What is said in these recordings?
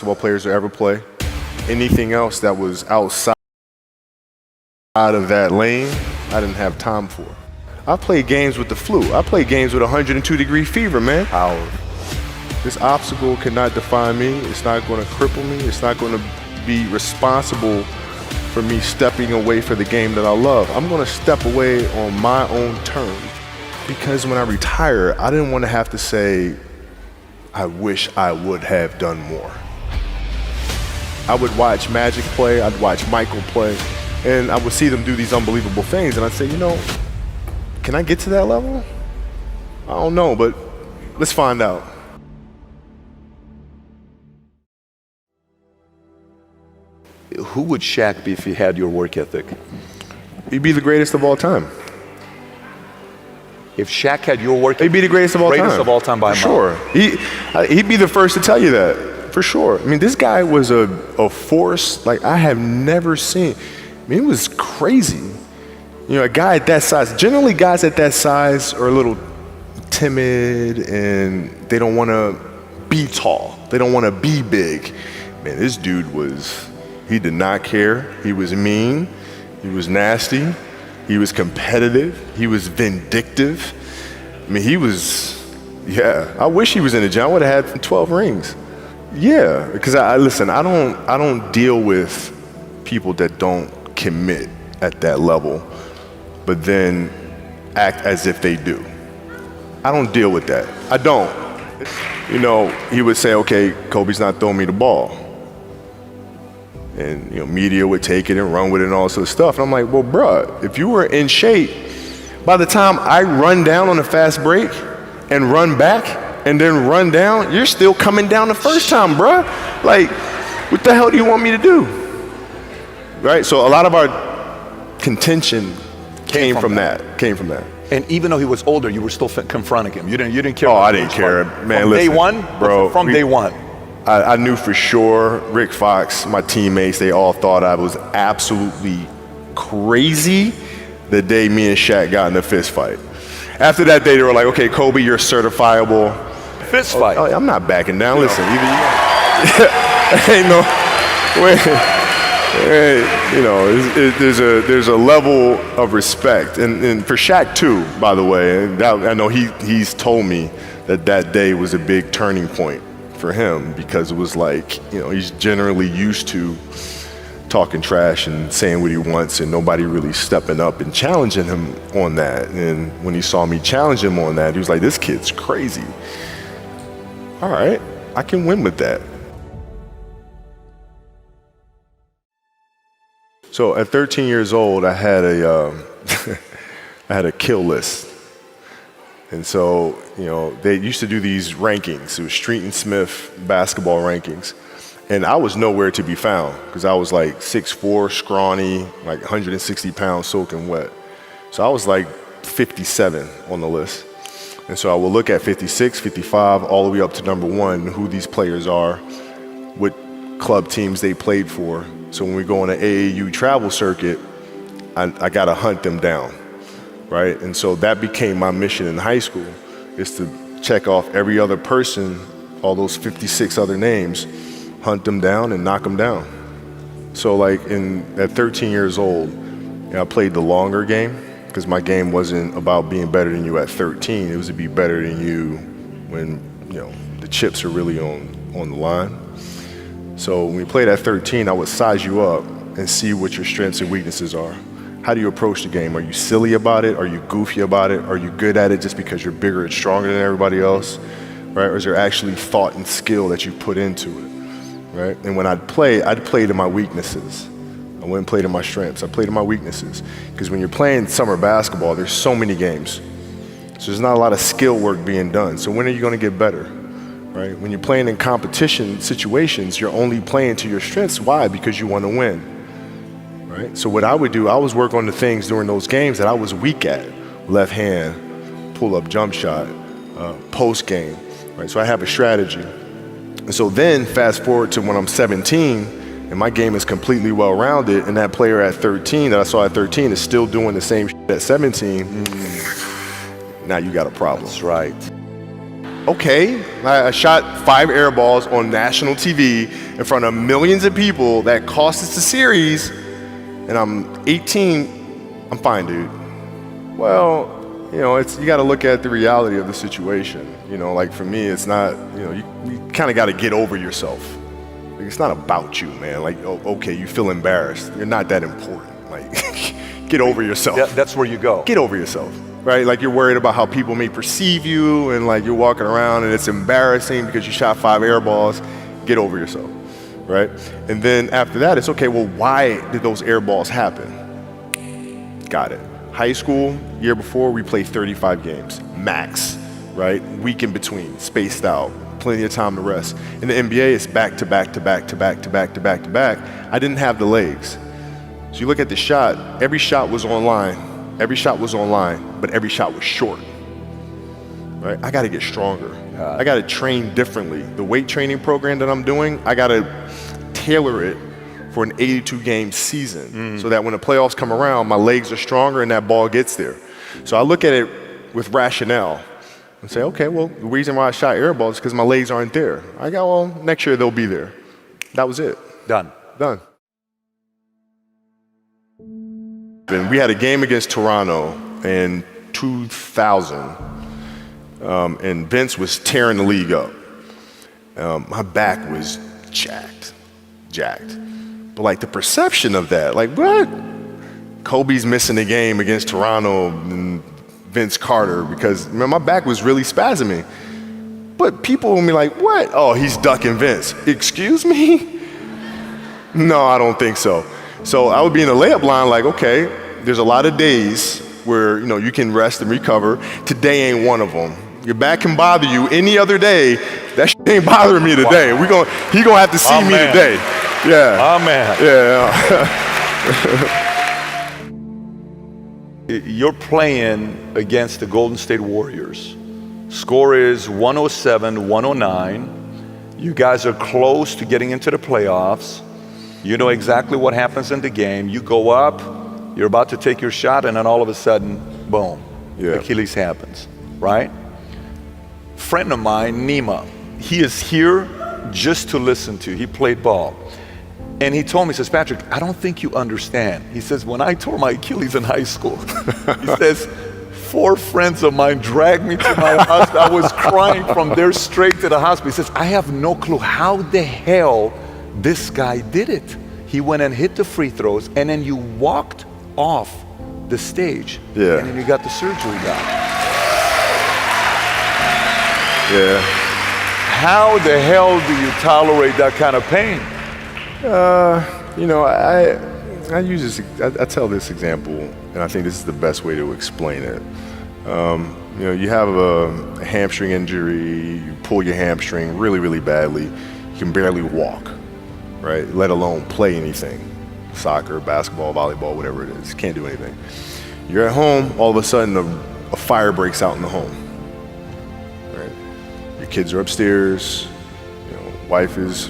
basketball players to ever play. Anything else that was outside of that lane, I didn't have time for. I played games with the flu. I played games with 102-degree fever, man. This obstacle cannot define me. It's not going to cripple me. It's not going to be responsible for me stepping away for the game that I love. I'm going to step away on my own terms, because when I retire, I didn't want to have to say, I wish I would have done more. I would watch Magic play, I'd watch Michael play, and I would see them do these unbelievable things, and I'd say, you know, can I get to that level? I don't know, but let's find out. Who would Shaq be if he had your work ethic? He'd be the greatest of all time. If Shaq had your work ethic, he'd be the greatest of all time. Greatest of all time by a mile. Sure. He'd be the first to tell you that, for sure. I mean, this guy was a force like I have never seen. I mean, it was crazy. You know, a guy at that size, generally guys at that size are a little timid and they don't want to be tall. They don't want to be big. Man, this dude he did not care. He was mean. He was nasty. He was competitive. He was vindictive. I mean, I wish he was in the gym. I would have had 12 rings. Yeah, because I don't deal with people that don't commit at that level, but then act as if they do. I don't deal with that. I don't. You know, he would say, okay, Kobe's not throwing me the ball. And, you know, media would take it and run with it and all this other stuff. And I'm like, well, bruh, if you were in shape, by the time I run down on a fast break and run back and then run down, you're still coming down the first time, bruh. Like, what the hell do you want me to do? Right? So a lot of our contention came from that. And even though he was older, you were still confronting him. You didn't care. Oh, I didn't care, man. From listen, day one, bro. From day one. I knew for sure Rick Fox, my teammates, they all thought I was absolutely crazy the day me and Shaq got in a fist fight. After that day, they were like, okay, Kobe, you're certifiable. Fist fight? Oh, I'm not backing down. Listen, ain't no way. You know, there's a level of respect. And for Shaq, too, by the way, and I know he's told me that day was a big turning point for him, because it was like, you know, he's generally used to talking trash and saying what he wants and nobody really stepping up and challenging him on that. And when he saw me challenge him on that, he was like, this kid's crazy. All right, I can win with that. So at 13 years old, I had a kill list. And so, you know, they used to do these rankings. It was Street and Smith basketball rankings. And I was nowhere to be found because I was like 6'4", scrawny, like 160 pounds soaking wet. So I was like 57 on the list. And so I would look at 56, 55, all the way up to number 1, who these players are, what club teams they played for. So when we go on an AAU travel circuit, I got to hunt them down. Right? And so that became my mission in high school, is to check off every other person, all those 56 other names, hunt them down and knock them down. So like at 13 years old, you know, I played the longer game, because my game wasn't about being better than you at 13. It was to be better than you when, you know, the chips are really on the line. So when we played at 13, I would size you up and see what your strengths and weaknesses are. How do you approach the game? Are you silly about it? Are you goofy about it? Are you good at it just because you're bigger and stronger than everybody else? Right? Or is there actually thought and skill that you put into it? Right? And when I'd play to my weaknesses. I wouldn't play to my strengths. I played to my weaknesses. Because when you're playing summer basketball, there's so many games. So there's not a lot of skill work being done. So when are you going to get better? Right? When you're playing in competition situations, you're only playing to your strengths. Why? Because you want to win. Right? So what I would do, I was work on the things during those games that I was weak at. Left hand, pull-up jump shot, post game. Right? So I have a strategy. And so then fast forward to when I'm 17 and my game is completely well-rounded, and that player at 13 that I saw at 13 is still doing the same shit at 17, now you got a problem. That's right. okay, I shot 5 air balls on national TV in front of millions of people that cost us the series, and I'm 18, I'm fine, dude. Well, you know, you got to look at the reality of the situation. You know, like for me, it's not, you know, you kind of got to get over yourself. Like, it's not about you, man. Like, oh, okay, you feel embarrassed. You're not that important. Like, get over yourself. That's where you go. Get over yourself. Right? Like you're worried about how people may perceive you, and like you're walking around and it's embarrassing because you shot 5 air balls. Get over yourself, right? And then after that, it's okay, well, why did those air balls happen? Got it. High school, year before, we played 35 games, max, right? Week in between, spaced out, plenty of time to rest. In the NBA, it's back to back to back to back to back to back to back. I didn't have the legs. So you look at the shot, every shot was online. Every shot was online, but every shot was short, right? I gotta get stronger. I gotta train differently. The weight training program that I'm doing, I gotta tailor it for an 82-game season so that when the playoffs come around, my legs are stronger and that ball gets there. So I look at it with rationale and say, okay, well, the reason why I shot air balls is because my legs aren't there. I go, well, next year they'll be there. That was it. Done. And we had a game against Toronto in 2000, and Vince was tearing the league up. My back was jacked. But like the perception of that, like what? Kobe's missing the game against Toronto and Vince Carter because my back was really spasming. But people will be like, what? Oh, he's ducking Vince. Excuse me? No, I don't think so. So I would be in the layup line like, okay, there's a lot of days where, you know, you can rest and recover. Today ain't one of them. Your back can bother you any other day. That shit ain't bothering me today. Wow. He gonna have to see me today. Yeah. Yeah. You're playing against the Golden State Warriors. Score is 107-109. You guys are close to getting into the playoffs. You know exactly what happens in the game. You go up, you're about to take your shot, and then all of a sudden, boom, Achilles happens, right? Friend of mine, Nima, he is here just to listen to. He played ball. And he told me, he says, Patrick, I don't think you understand. He says, when I tore my Achilles in high school, he says, 4 friends of mine dragged me to my hospital. I was crying from there straight to the hospital. He says, I have no clue how the hell this guy did it. He went and hit the free throws, and then you walked off the stage. Yeah. And then you got the surgery done. Yeah. How the hell do you tolerate that kind of pain? You know, I use this. I tell this example, and I think this is the best way to explain it. You know, you have a hamstring injury. You pull your hamstring really, really badly. You can barely walk, right? Let alone play anything. Soccer, basketball, volleyball, whatever it is. You can't do anything. You're at home, all of a sudden a fire breaks out in the home. Right? Your kids are upstairs, you know, wife is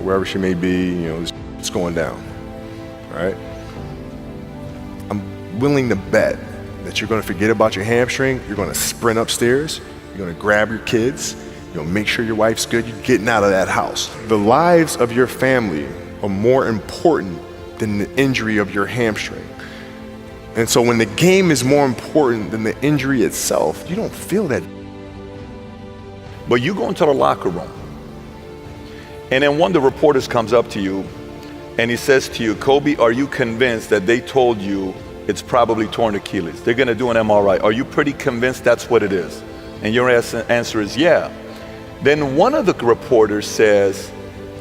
wherever she may be, you know, it's going down. Right? I'm willing to bet that you're gonna forget about your hamstring, you're gonna sprint upstairs, you're gonna grab your kids, you're gonna make sure your wife's good, you're getting out of that house. The lives of your family are more important than the injury of your hamstring. And so when the game is more important than the injury itself, you don't feel that. But you go into the locker room, and then one of the reporters comes up to you, and he says to you, Kobe, are you convinced that they told you it's probably torn Achilles? They're gonna do an MRI. Are you pretty convinced that's what it is? And your answer is yeah. Then one of the reporters says,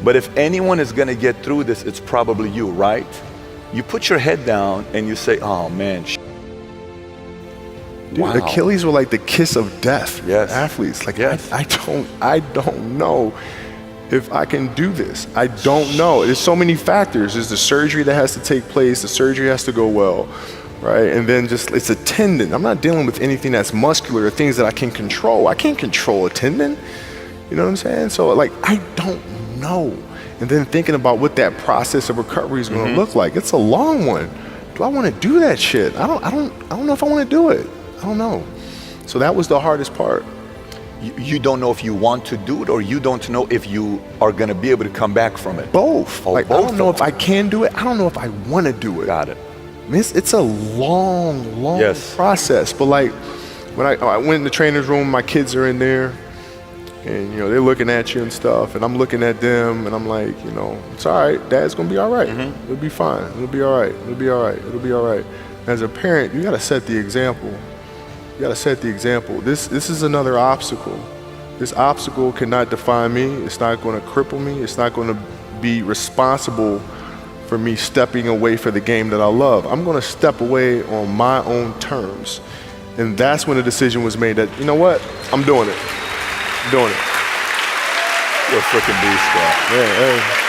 but if anyone is gonna get through this, it's probably you, right? You put your head down and you say, oh man, Dude, wow. Achilles were like the kiss of death for athletes. Like, yes. I don't know if I can do this. I don't know. There's so many factors. There's the surgery that has to take place. The surgery has to go well, right? And then just, it's a tendon. I'm not dealing with anything that's muscular or things that I can control. I can't control a tendon. You know what I'm saying? So like, I don't know. And then thinking about what that process of recovery is going to look like. It's a long one. Do I want to do that shit? I don't know if I want to do it. I don't know. So that was the hardest part. You don't know if you want to do it, or you don't know if you are going to be able to come back from it. Both. Oh, like, both I don't know if I can do it. I don't know if I want to do it. Got it. I mean, it's a long, long Yes. process. But like, when I went in the trainer's room, my kids are in there, and they're looking at you and stuff, and I'm looking at them, and I'm like, it's all right. Dad's gonna be all right. It'll be fine. It'll be all right. It'll be all right. It'll be all right. As a parent, you gotta set the example. You gotta set the example. This is another obstacle. This obstacle cannot define me. It's not gonna cripple me. It's not gonna be responsible for me stepping away for the game that I love. I'm gonna step away on my own terms. And that's when the decision was made that, you know what, I'm doing it. I'm doing it. You're a freaking beast, bro. Yeah, hey.